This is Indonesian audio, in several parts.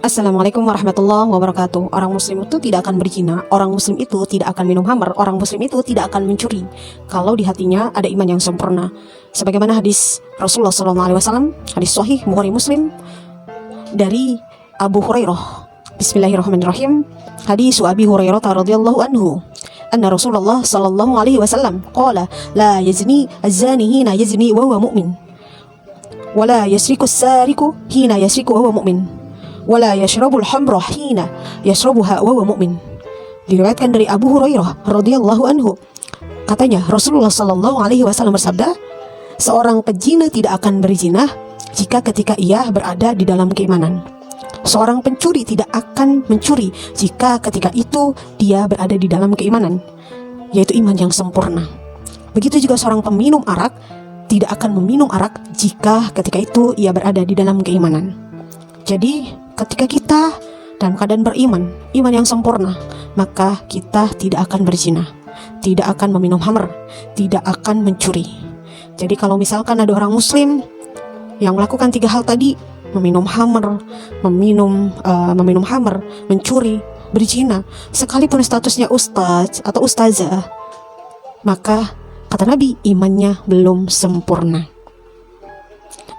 Assalamualaikum warahmatullahi wabarakatuh. Orang muslim itu tidak akan berzina, orang muslim itu tidak akan minum khamr, orang muslim itu tidak akan mencuri kalau di hatinya ada iman yang sempurna. Sebagaimana hadis Rasulullah SAW, hadis sahih Bukhari Muslim dari Abu Hurairah. Bismillahirrahmanirrahim. Hadis Abi Hurairah radhiyallahu anhu, anna Rasulullah sallallahu alaihi wasallam qala la yazni az-zani hina yazni wa huwa mu'min, wa la yasriku as-sariku hina yasriku wa huwa mu'min, wala yashrabul hamra hina yashrabuha wa huwa mu'min. Diriwayatkan dari Abu Hurairah radhiyallahu anhu, katanya Rasulullah sallallahu alaihi wasallam bersabda, seorang pezina tidak akan berzina jika ketika ia berada di dalam keimanan. Seorang pencuri tidak akan mencuri jika ketika itu dia berada di dalam keimanan, yaitu iman yang sempurna. Begitu juga seorang peminum arak tidak akan meminum arak jika ketika itu ia berada di dalam keimanan. Jadi ketika kita dalam keadaan beriman, iman yang sempurna, maka kita tidak akan berzina, tidak akan meminum khamr, tidak akan mencuri. Jadi kalau misalkan ada orang muslim yang melakukan 3 hal tadi, meminum khamr, mencuri, berzina, sekalipun statusnya ustaz atau ustazah, maka kata Nabi imannya belum sempurna.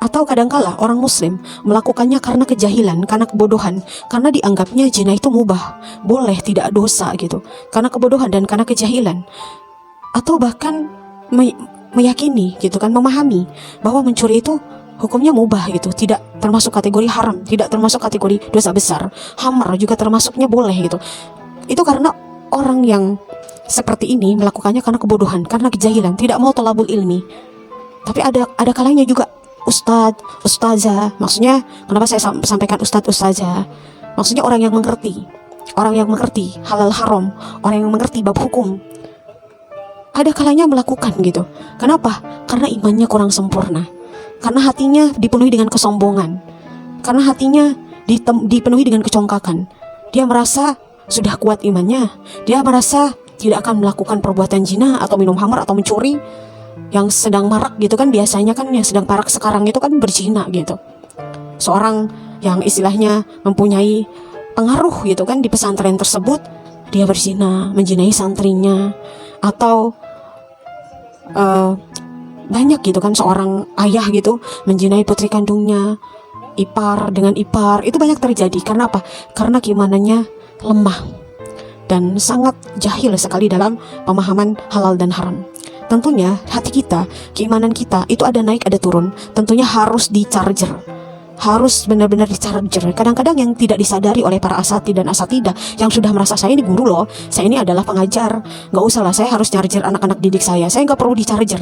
Atau kadangkala orang muslim melakukannya karena kejahilan, karena kebodohan, karena dianggapnya zina itu mubah, boleh, tidak dosa gitu, karena kebodohan dan karena kejahilan. Atau bahkan meyakini gitu kan, memahami bahwa mencuri itu hukumnya mubah gitu, tidak termasuk kategori haram, tidak termasuk kategori dosa besar. Khamr juga termasuknya boleh gitu. Itu karena orang yang seperti ini melakukannya karena kebodohan, karena kejahilan, tidak mau thalabul ilmi. Tapi ada kalanya juga ustadz, ustazah, maksudnya kenapa saya sampaikan ustadz, ustazah, maksudnya orang yang mengerti halal haram, orang yang mengerti bab hukum, ada kalanya melakukan gitu. Kenapa? Karena imannya kurang sempurna, karena hatinya dipenuhi dengan kesombongan, karena hatinya dipenuhi dengan kecongkakan. Dia merasa sudah kuat imannya, dia merasa tidak akan melakukan perbuatan zina atau minum khamr atau mencuri. Yang sedang marak gitu kan, biasanya kan yang sedang marak sekarang itu kan berzina gitu. Seorang yang istilahnya mempunyai pengaruh gitu kan di pesantren tersebut, dia berzina, menzinai santrinya. Atau banyak gitu kan, seorang ayah gitu menzinai putri kandungnya, ipar dengan ipar. Itu banyak terjadi. Karena apa? Karena keimanannya lemah dan sangat jahil sekali dalam pemahaman halal dan haram. Tentunya hati kita, keimanan kita itu ada naik ada turun. Tentunya harus di-charger, harus benar-benar di-charger. Kadang-kadang yang tidak disadari oleh para asatid dan asatidah yang sudah merasa saya ini guru loh, saya ini adalah pengajar, gak usah lah saya harus charger anak-anak didik saya gak perlu di-charger.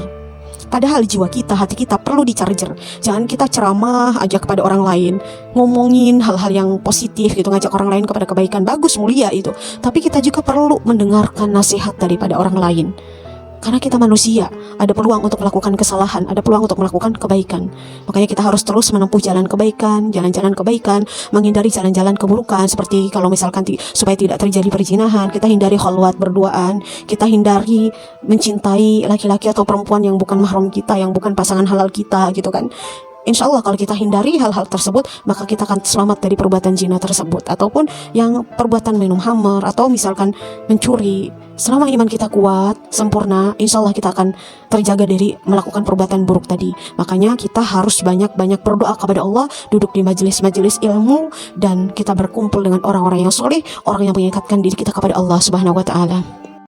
Padahal jiwa kita, hati kita perlu di-charger. Jangan kita ceramah aja kepada orang lain, ngomongin hal-hal yang positif gitu, ngajak orang lain kepada kebaikan, bagus, mulia itu. Tapi kita juga perlu mendengarkan nasihat daripada orang lain. Karena kita manusia, ada peluang untuk melakukan kesalahan, ada peluang untuk melakukan kebaikan. Makanya kita harus terus menempuh jalan kebaikan, jalan-jalan kebaikan, menghindari jalan-jalan keburukan. Seperti kalau misalkan supaya tidak terjadi perzinahan, kita hindari khalwat berduaan, kita hindari mencintai laki-laki atau perempuan yang bukan mahram kita, yang bukan pasangan halal kita gitu kan. Insya Allah kalau kita hindari hal-hal tersebut, maka kita akan selamat dari perbuatan zina tersebut. Ataupun yang perbuatan minum khamr atau misalkan mencuri. Selama iman kita kuat, sempurna, insya Allah kita akan terjaga dari melakukan perbuatan buruk tadi. Makanya kita harus banyak-banyak berdoa kepada Allah, duduk di majelis-majelis ilmu, dan kita berkumpul dengan orang-orang yang soleh, orang yang mengingatkan diri kita kepada Allah Subhanahu wa Ta'ala.